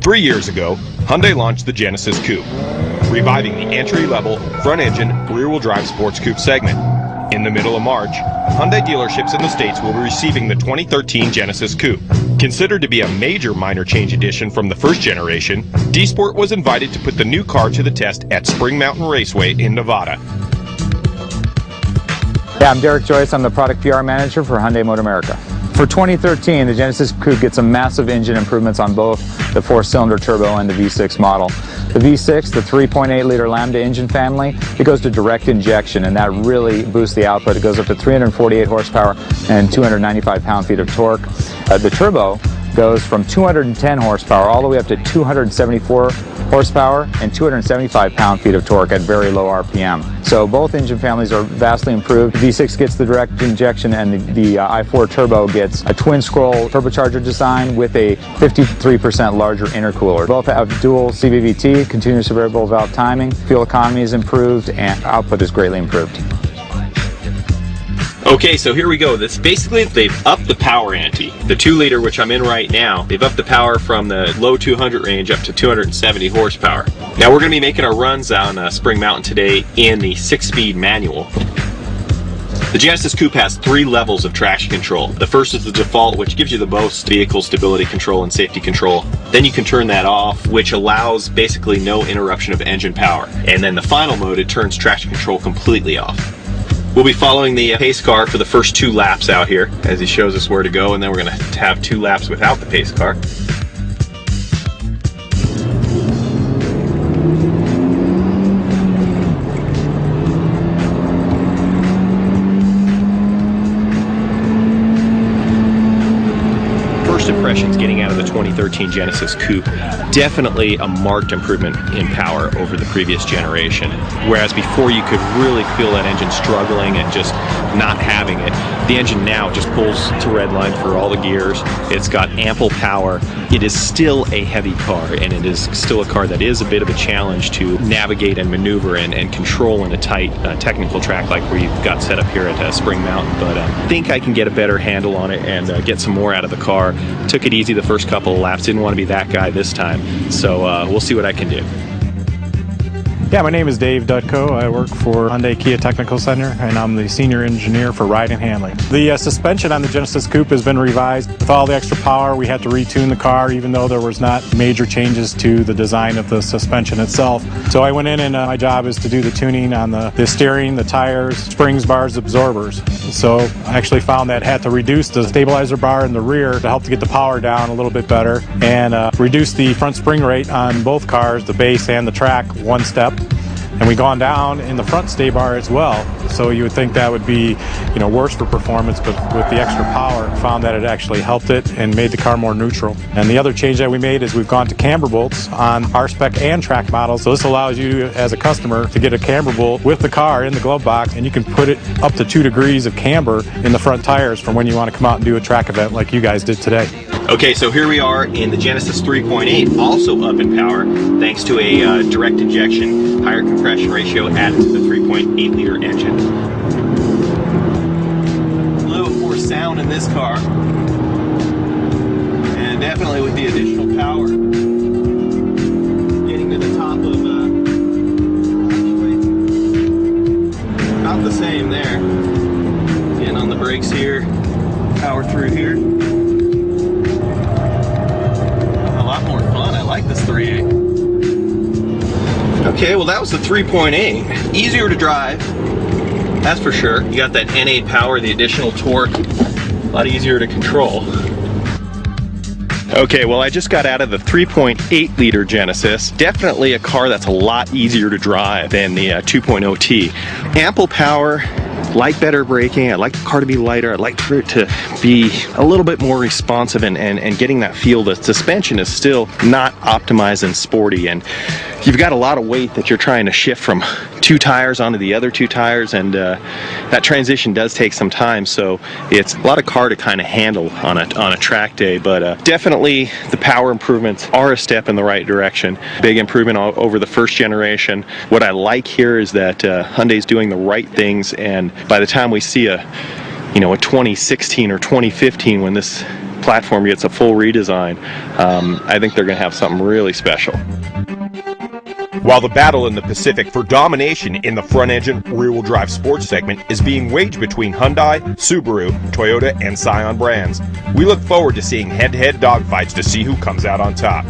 3 years ago, Hyundai launched the Genesis Coupe, reviving the entry-level, front-engine, rear-wheel drive sports coupe segment. In the middle of March, Hyundai dealerships in the States will be receiving the 2013 Genesis Coupe. Considered to be a major minor change addition from the first generation, D-Sport was invited to put the new car to the test at Spring Mountain Raceway in Nevada. Yeah, I'm Derek Joyce. I'm the product PR manager for Hyundai Motor America. For 2013, the Genesis Coupe gets some massive engine improvements on both the 4-cylinder turbo and the V6 model. The V6, the 3.8-liter Lambda engine family, it goes to direct injection, and that really boosts the output. It goes up to 348 horsepower and 295 pound-feet of torque. The turbo goes from 210 horsepower all the way up to 274 horsepower and 275 pound-feet of torque at very low RPM. So both engine families are vastly improved. The V6 gets the direct injection, and the i4 turbo gets a twin-scroll turbocharger design with a 53% larger intercooler. Both have dual CVVT, continuous variable valve timing, fuel economy is improved, and output is greatly improved. Okay, so here we go. This basically, they've upped the power ante. The 2-liter, which I'm in right now, they've upped the power from the low 200 range up to 270 horsepower. Now we're going to be making our runs on Spring Mountain today in the 6-speed manual. The Genesis Coupe has 3 levels of traction control. The first is the default, which gives you the most vehicle stability control and safety control. Then you can turn that off, which allows basically no interruption of engine power. And then the final mode, it turns traction control completely off. We'll be following the pace car for the first 2 laps out here as he shows us where to go, and then we're going to have 2 laps without the pace car. First impressions getting out of the 2013 Genesis Coupe, definitely a marked improvement in power over the previous generation. Whereas before you could really feel that engine struggling and just not having it, the engine now just pulls to redline for all the gears. It's got ample power. It is still a heavy car, and it is still a car that is a bit of a challenge to navigate and maneuver and control in a tight technical track like we've got set up here at Spring Mountain. But I think I can get a better handle on it and get some more out of the car. Took it easy the first couple of laps, didn't want to be that guy this time, so we'll see what I can do. Yeah, my name is Dave Dutko. I work for Hyundai Kia Technical Center, and I'm the senior engineer for ride and handling. The suspension on the Genesis Coupe has been revised. With all the extra power, we had to retune the car, even though there was not major changes to the design of the suspension itself. So I went in, and my job is to do the tuning on the steering, the tires, springs, bars, absorbers. So I actually found that I had to reduce the stabilizer bar in the rear to help to get the power down a little bit better, and reduce the front spring rate on both cars, the base and the track, 1 step. And we gone down in the front stay bar as well. So you would think that would be, worse for performance, but with the extra power, found that it actually helped it and made the car more neutral. And the other change that we made is we've gone to camber bolts on R-Spec and track models. So this allows you as a customer to get a camber bolt with the car in the glove box, and you can put it up to 2 degrees of camber in the front tires for when you want to come out and do a track event like you guys did today. Okay, so here we are in the Genesis 3.8, also up in power, thanks to a direct injection, higher compression ratio added to the 3.8-liter engine. A little more sound in this car, and definitely with the additional power, getting to the top of, about the same there. Getting on the brakes here, power through here. More fun. I like this 3.8. Okay, well that was the 3.8. Easier to drive, that's for sure. You got that N8 power, the additional torque, a lot easier to control. Okay, well I just got out of the 3.8-liter Genesis. Definitely a car that's a lot easier to drive than the 2.0T. Ample power, like better braking. I'd like the car to be lighter. I'd like for it to be a little bit more responsive and getting that feel. The suspension is still not optimized and sporty, and you've got a lot of weight that you're trying to shift from 2 tires onto the other 2 tires, and that transition does take some time, so it's a lot of car to kind of handle on a track day. But definitely the power improvements are a step in the right direction. Big improvement over the first generation. What I like here is that Hyundai's doing the right things, and by the time we see a 2016 or 2015 when this platform gets a full redesign, I think they're going to have something really special. While the battle in the Pacific for domination in the front-engine, rear-wheel drive sports segment is being waged between Hyundai, Subaru, Toyota, and Scion brands, we look forward to seeing head-to-head dogfights to see who comes out on top.